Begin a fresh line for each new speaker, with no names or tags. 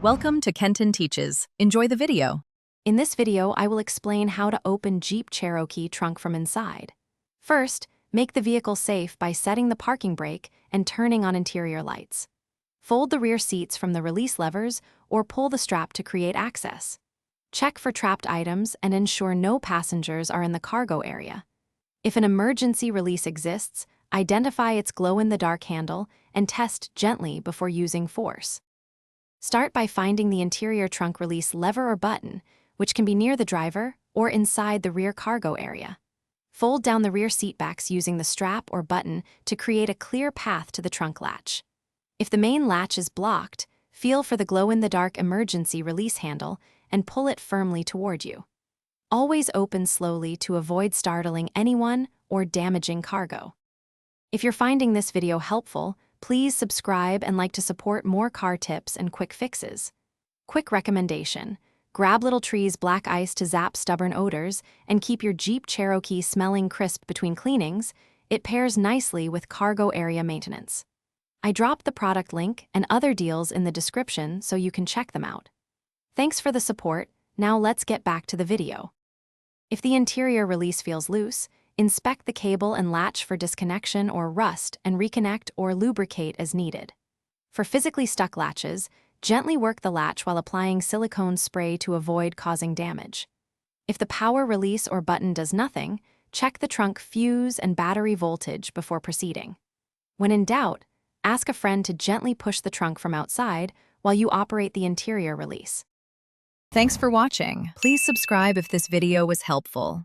Welcome to Kenton Teaches. Enjoy the video.
In this video, I will explain how to open Jeep Cherokee trunk from inside. First, make the vehicle safe by setting the parking brake and turning on interior lights. Fold the rear seats from the release levers or pull the strap to create access. Check for trapped items and ensure no passengers are in the cargo area. If an emergency release exists, identify its glow-in-the-dark handle and test gently before using force. Start by finding the interior trunk release lever or button, which can be near the driver or inside the rear cargo area. Fold down the rear seat backs using the strap or button to create a clear path to the trunk latch. If the main latch is blocked, feel for the glow-in-the-dark emergency release handle and pull it firmly toward you. Always open slowly to avoid startling anyone or damaging cargo. If you're finding this video helpful, please subscribe and like to support more car tips and quick fixes. Quick recommendation: grab Little Tree's black ice to zap stubborn odors and keep your Jeep Cherokee smelling crisp between cleanings. It pairs nicely with cargo area maintenance. I dropped the product link and other deals in the description so you can check them out. Thanks for the support. Now let's get back to the video. If the interior release feels loose, inspect the cable and latch for disconnection or rust and reconnect or lubricate as needed. For physically stuck latches, gently work the latch while applying silicone spray to avoid causing damage. If the power release or button does nothing, check the trunk fuse and battery voltage before proceeding. When in doubt, ask a friend to gently push the trunk from outside while you operate the interior release.
Thanks for watching. Please subscribe if this video was helpful.